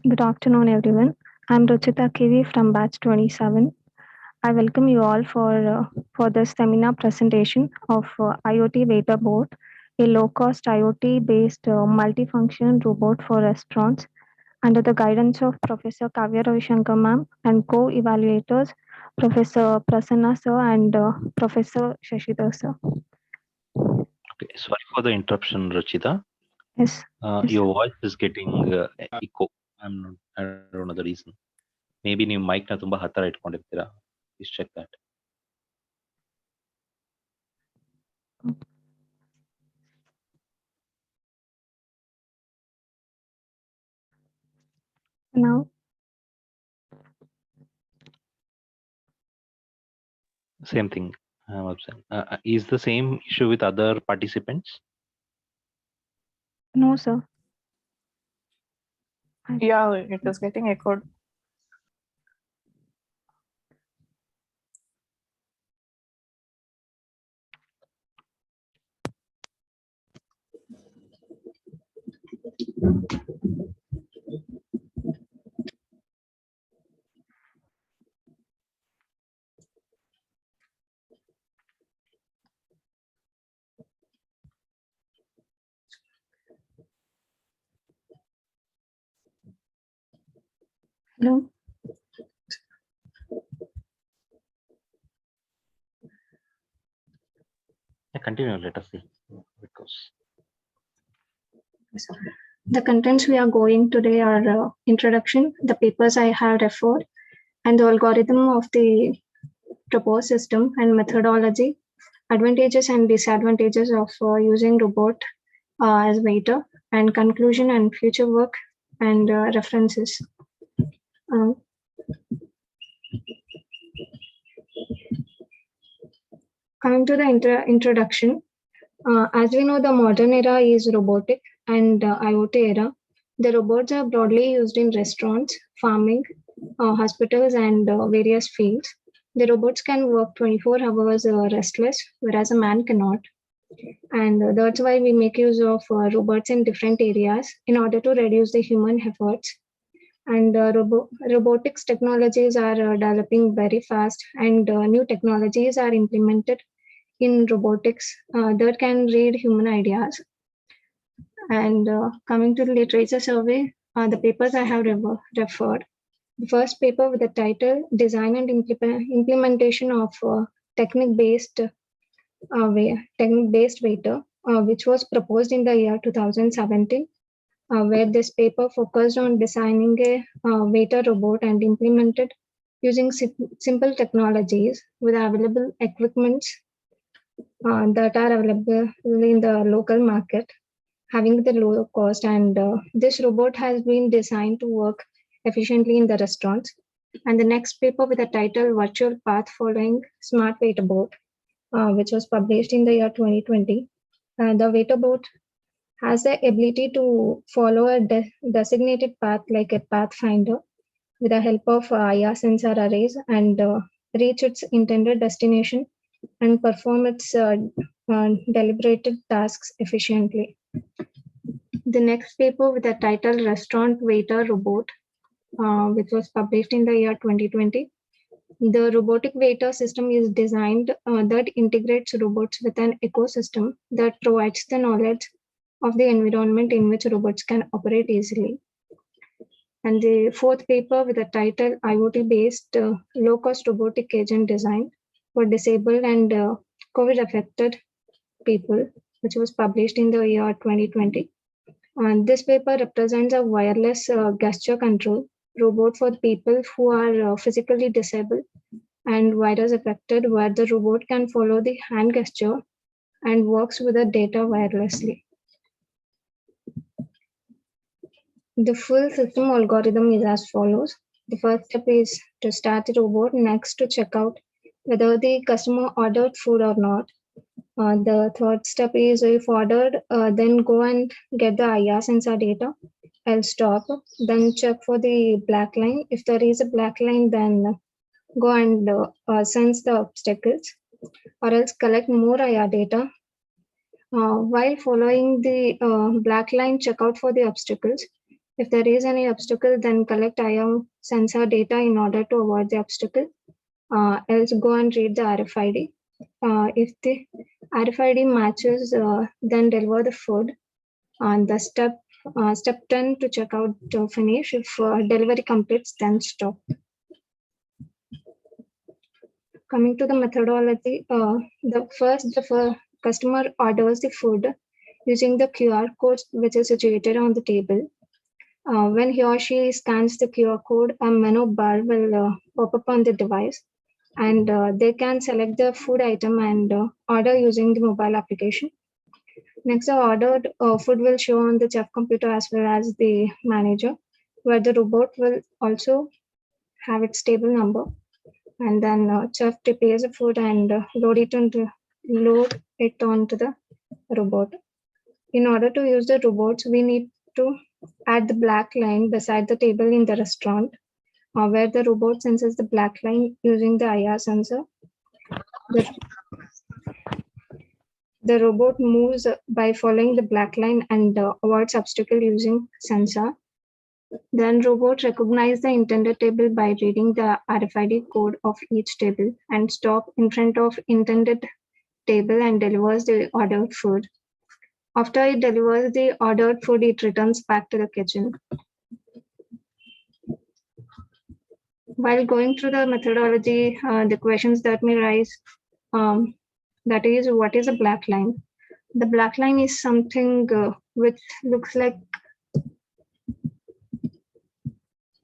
Good afternoon, everyone. I'm Ruchita Kivi from Batch 27. I welcome you all for the seminar presentation of IoT Waiter Board, a low-cost IoT-based multifunction robot for restaurants under the guidance of Professor Kavya Ravishankar ma'am and co-evaluators Professor Prasanna sir and Professor Shashidhar sir. Okay, sorry for the interruption, Rachita. Yes. Yes. Your voice is getting echo. I don't know the reason. Maybe ನೀವು mic ನ ತುಂಬಾ ಹತ್ತಿರ ಇಟ್ಕೊಂಡಿರ್ತೀರಾ. Please check that. Now, Same thing. I'm observing. Is the same issue with other participants? no, sir. Yeah, it is getting echoed. Hello. Continue. Let us see. Because The contents we are going today are introduction, the papers I have referred, and the algorithm of the proposed system and methodology, advantages and disadvantages of using robot as waiter, and conclusion and future work and references. Coming to the introduction, as we know, the modern era is robotic and IoT era. The robots are broadly used in restaurants, farming, hospitals, and various fields. The robots can work 24 hours restless, whereas a man cannot. And that's why we make use of robots in different areas in order to reduce the human efforts. And robotics technologies are developing very fast, and new technologies are implemented in robotics that can read human ideas. And coming to the literature survey, the papers I have referred. The first paper with the title Design and Implementation of Technique-Based Waiter, which was proposed in the year 2017, where this paper focused on designing a waiter robot and implemented using simple technologies with available equipments that are available in the local market, having the lower cost. And this robot has been designed to work efficiently in the restaurants. And the next paper with the title Virtual Path Following Smart Waiter Bot, which was published in the year 2020. The waiter bot has the ability to follow a designated path like a pathfinder with the help of IR sensor arrays and reach its intended destination and perform its deliberated tasks efficiently. The next paper with the title Restaurant Waiter Robot, which was published in the year 2020. The robotic waiter system is designed that integrates robots with an ecosystem that provides the knowledge of the environment in which robots can operate easily. And the fourth paper with the title IoT-based low-cost robotic agent design for disabled and COVID-affected people, which was published in the year 2020. And this paper represents a wireless gesture control robot for people who are physically disabled and virus affected, where the robot can follow the hand gesture and works with the data wirelessly. The full system algorithm is as follows. The first step is to start the robot, next to check out whether the customer ordered food or not. The third step is if ordered, then go and get the IR sensor data. I'll stop, then check for the black line. If there is a black line, then go and sense the obstacles, or else collect more IR data. While following the black line, check out for the obstacles. If there is any obstacle, then collect IR sensor data in order to avoid the obstacle. Else go and read the RFID. If the RFID matches, then deliver the food. On the step 10 to check out to finish. If delivery completes, then stop. Coming to the methodology, the customer orders the food using the QR code which is situated on the table. When he or she scans the QR code, a menu bar will pop up on the device, and they can select the food item and order using the mobile application. Next, the ordered food will show on the chef computer as well as the manager, where the robot will also have its table number. And then chef prepares the food and load it onto the robot. In order to use the robots, we need to add the black line beside the table in the restaurant, where the robot senses the black line using the IR sensor. The robot moves by following the black line and avoids obstacle using sensor. Then robot recognize the intended table by reading the RFID code of each table and stop in front of intended table and delivers the ordered food. After it delivers the ordered food, it returns back to the kitchen. While going through the methodology, the questions that may rise, that is, what is a black line? The black line is something which looks like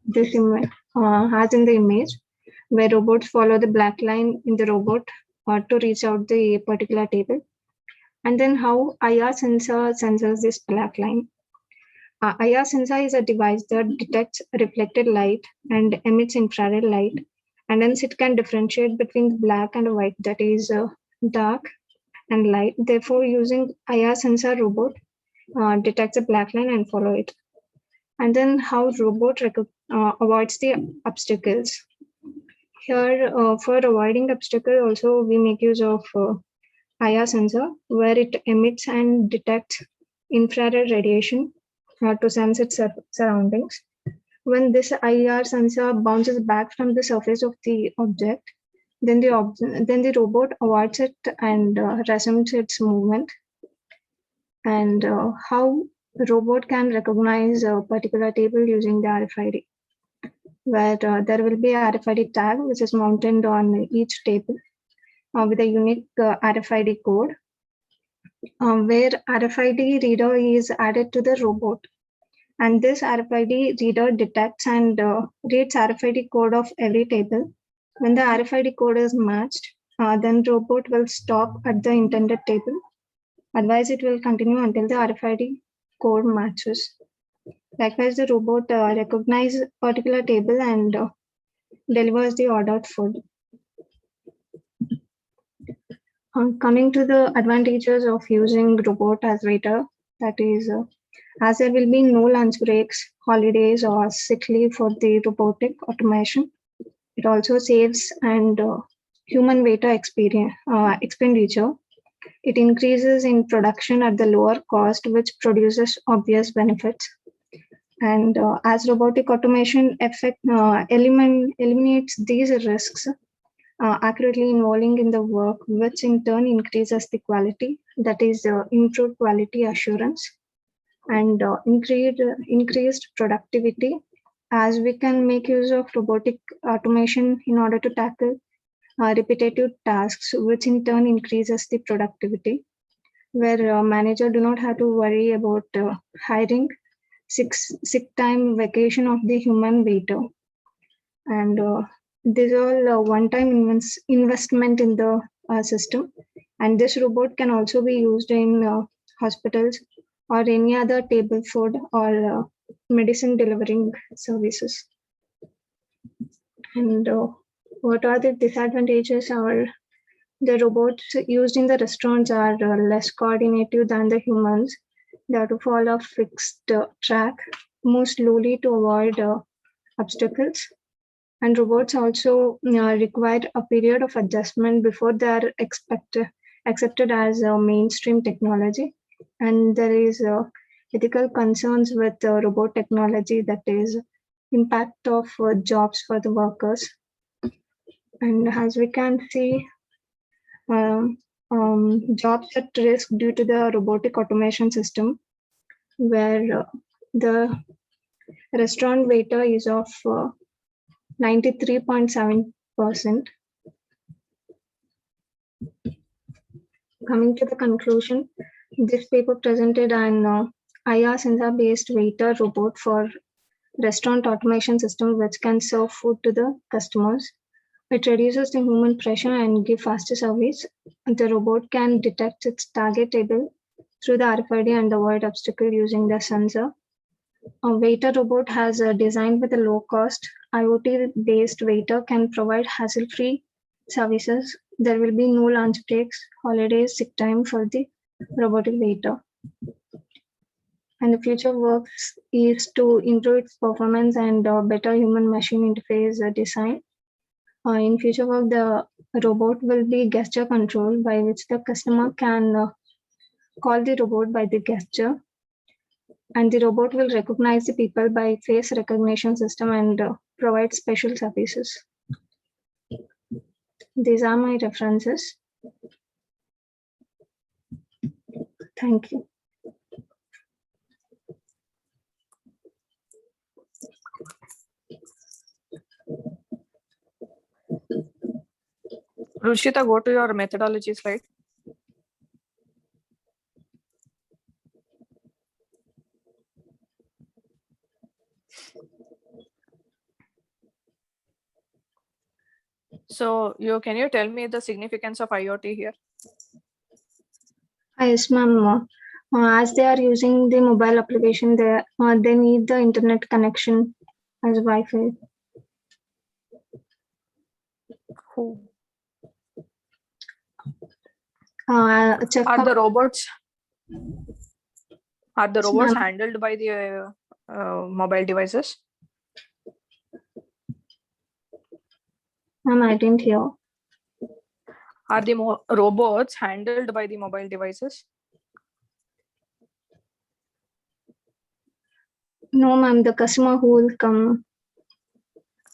this image, as in the image, where robots follow the black line in the robot to reach out the particular table. And then how IR sensor senses this black line. IR sensor is a device that detects reflected light and emits infrared light, and hence it can differentiate between black and white, that is dark and light. Therefore, using IR sensor, robot detects a black line and follow it. And then how robot avoids the obstacles. Here, for avoiding obstacle, also we make use of IR sensor, where it emits and detects infrared radiation to sense its surroundings. When this IR sensor bounces back from the surface of the object, then the robot avoids it and resumes its movement. And how robot can recognize a particular table using the RFID, where there will be a RFID tag which is mounted on each table with a unique RFID code, where RFID reader is added to the robot. And this RFID reader detects and reads RFID code of every table. When the RFID code is matched, then robot will stop at the intended table. Otherwise, it will continue until the RFID code matches. Likewise, the robot recognizes a particular table and delivers the ordered food. Coming to the advantages of using robot as waiter, that is, as there will be no lunch breaks, holidays, or sick leave for the robotic automation, it also saves and human waiter expenditure. It increases in production at the lower cost, which produces obvious benefits. And as robotic automation eliminates these risks, accurately involving in the work, which in turn increases the quality, that is improved quality assurance, and increased productivity, as we can make use of robotic automation in order to tackle repetitive tasks, which in turn increases the productivity, where a manager do not have to worry about hiring sick time vacation of the human waiter. And these are all one-time investment in the system. And this robot can also be used in hospitals or any other table food or medicine delivering services. And what are the disadvantages? The robots used in the restaurants are less coordinated than the humans. They have to follow a fixed track, move slowly to avoid obstacles. And robots also require a period of adjustment before they are accepted as a mainstream technology. And there is ethical concerns with robot technology, that is impact of jobs for the workers. And as we can see, jobs at risk due to the robotic automation system, where the restaurant waiter is of 93.7%. Coming to the conclusion, this paper presented an IR sensor-based waiter robot for restaurant automation system which can serve food to the customers. It reduces the human pressure and give faster service. The robot can detect its target table through the RFID and avoid obstacle using the sensor. A waiter robot has designed with a low-cost IoT-based waiter can provide hassle-free services. There will be no lunch breaks, holidays, sick time for the robotic waiter. And the future works is to improve its performance and better human-machine interface design. In future work, the robot will be gesture controlled, by which the customer can call the robot by the gesture. And the robot will recognize the people by face recognition system and provide special services. These are my references. Thank you. Ruchita, go to your methodology slide. So can you tell me the significance of IoT here? Yes, ma'am. As they are using the mobile application, they need the internet connection as Wi-Fi. Who? Are the robots ma'am. handled by the mobile devices? Ma'am, I didn't hear. Are the robots handled by the mobile devices? No, ma'am. The customer who will come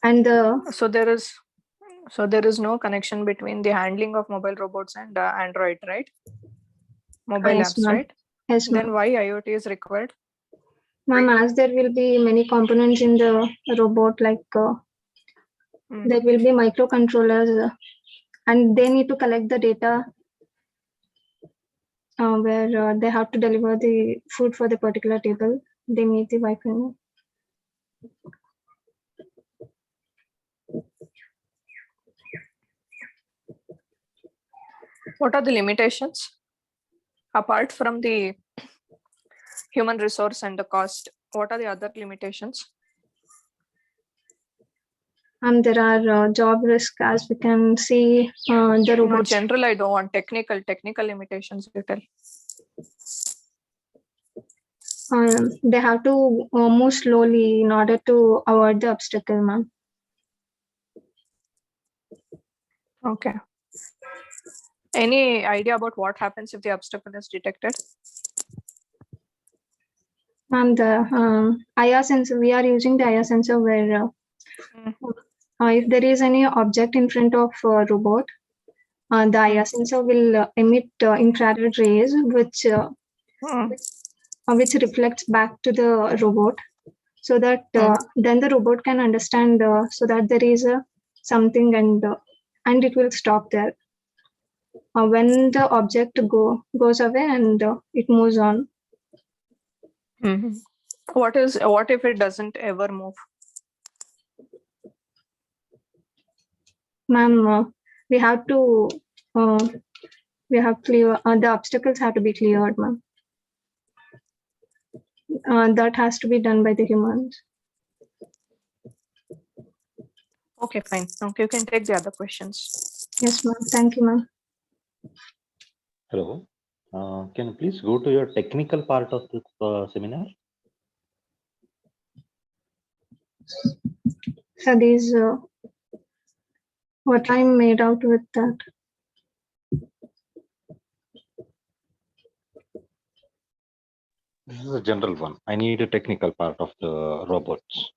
and so there is no connection between the handling of mobile robots and Android, right? Mobile yes, apps, right? Yes, then why IoT is required? Ma'am, as there will be many components in the robot, like there will be microcontrollers, and they need to collect the data where they have to deliver the food for the particular table. They need the Wi-Fi. What are the limitations apart from the human resource and the cost? What are the other limitations? There are job risks, as we can see. The robots. No, general, I don't want technical limitations. You tell. They have to move slowly in order to avoid the obstacle, ma'am. Okay. Any idea about what happens if the obstacle is detected? Ma'am, the IR sensor, we are using the IR sensor where if there is any object in front of a robot, the IR sensor will emit infrared rays, which reflects back to the robot, so that then the robot can understand so that there is something and it will stop there. When the object goes away and it moves on. What if it doesn't ever move? Ma'am, we have to clear the obstacles have to be cleared, ma'am. That has to be done by the humans. Okay, fine. Okay, you can take the other questions. Yes, ma'am. Thank you, ma'am. Hello. Can you please go to your technical part of this seminar? So these what I made out with that. This is a general one. I need a technical part of the robots.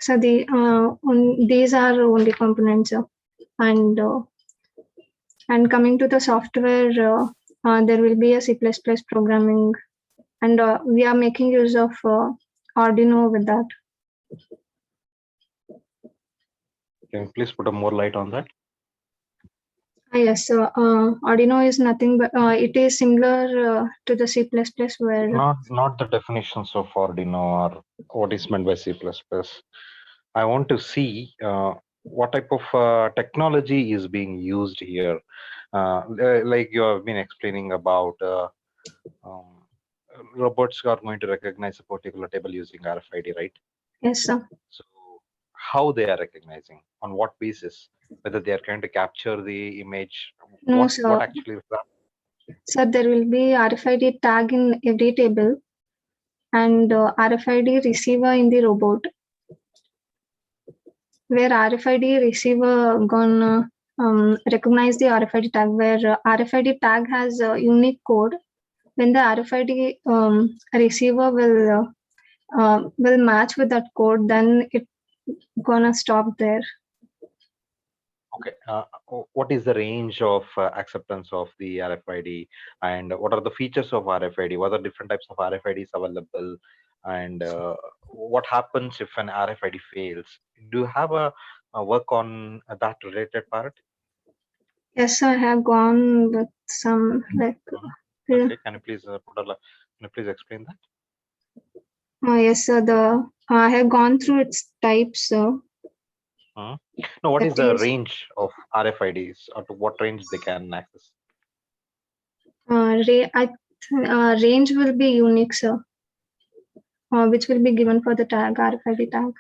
So these are only components, and coming to the software, there will be a C++ programming, and we are making use of Arduino with that. Can you please put a more light on that? Yes, Arduino is nothing but it is similar to the C++ where Not the definitions of Arduino or what is meant by C++. I want to see what type of technology is being used here. Like you have been explaining about um, robots are going to recognize a particular table using RFID, right? yes, sir. So how they are recognizing, on what basis, whether they are trying to capture the image, No, what sir. actually is that? So there will be RFID tag in every table and RFID receiver in the robot, where RFID receiver gonna recognize the RFID tag, where RFID tag has a unique code. When the RFID receiver will match with that code, then it gonna stop there. Okay. What is the range of acceptance of the RFID, and what are the features of RFID? What are different types of RFIDs available, and what happens if an RFID fails? Do you have a work on that related part? Yes, I have gone with some like. Okay, can you please explain that? Yes, sir. I have gone through its types. No, what is That the is- range of RFIDs, or to what range they can access? Range will be unique, sir, which will be given for the tag RFID tag.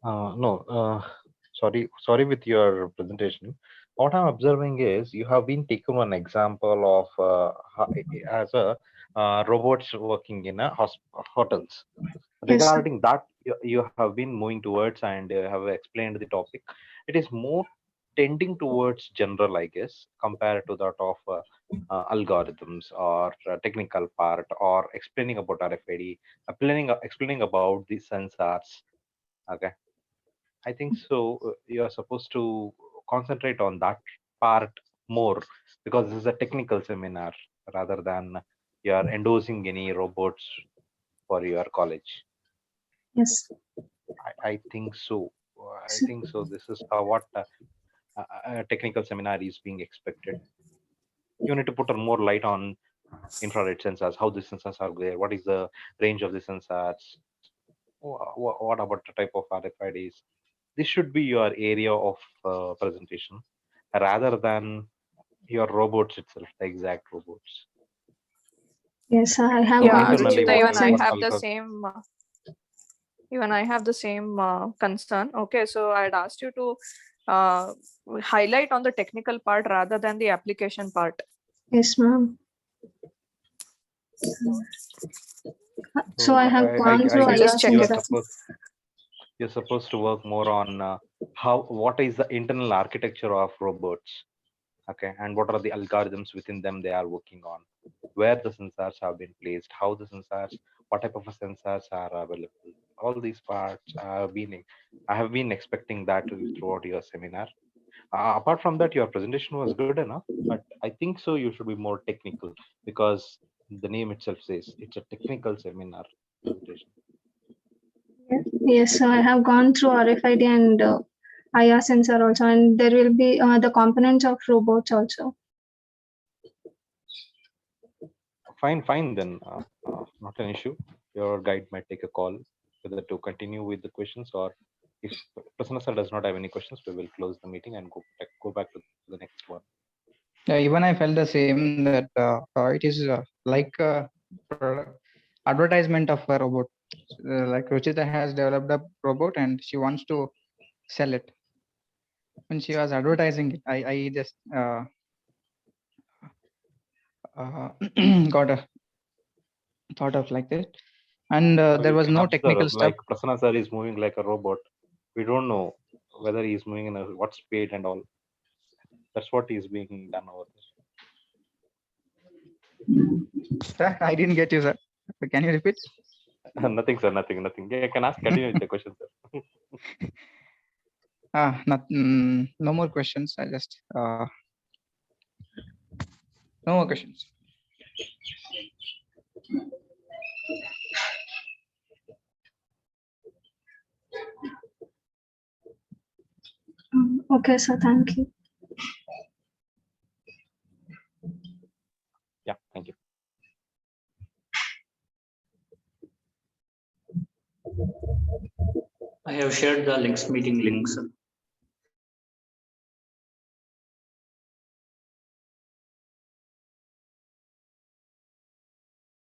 No, sorry with your presentation. What I'm observing is you have been taken an example of as a robots working in a hotels. Yes, sir. Regarding that, you have been moving towards and have explained the topic. It is more tending towards general, I guess, compared to that of algorithms or technical part, or explaining about RFID, explaining about the sensors. Okay, I think so. You are supposed to concentrate on that part more, because this is a technical seminar rather than you are endorsing any robots for your college. Yes. I think so. I think so. This is what a technical seminar is being expected. You need to put a more light on infrared sensors, how the sensors are there, what is the range of the sensors, what about the type of RFIDs. This should be your area of presentation rather than your robots itself, the exact robots. Yes, I have Yeah, gone through internally, Ruchita, what even I have algorithms- the same concern. Okay, so I'd asked you to highlight on the technical part rather than the application part. Yes, ma'am. So I have gone through. guess Just check it. You're supposed to work more on what is the internal architecture of robots, okay, and what are the algorithms within them they are working on, where the sensors have been placed, how the sensors, what type of sensors are available. All these parts I have been expecting that throughout your seminar. Apart from that, your presentation was good enough, but I think so you should be more technical, because the name itself says it's a technical seminar presentation. Yes, so I have gone through RFID and IR sensor also, and there will be the components of robots also. Fine then. Not an issue. Your guide might take a call whether to continue with the questions, or if Prasanna sir does not have any questions, we will close the meeting and go back to the next one. Yeah, even I felt the same, that it is like a advertisement of a robot. Like Ruchita has developed a robot and she wants to sell it. When she was advertising it, I just got a thought of like that. And there was no technical stuff. Like Prasanna sir is moving like a robot. We don't know whether he is moving in what speed and all. That's what is being done over there. Sir, I didn't get you, sir. Can you repeat? Nothing, sir. Nothing. Yeah, I can ask. Continue with the question, sir. No more questions. No more questions. Okay, sir. Thank you. Yeah, thank you. I have shared the links, meeting links.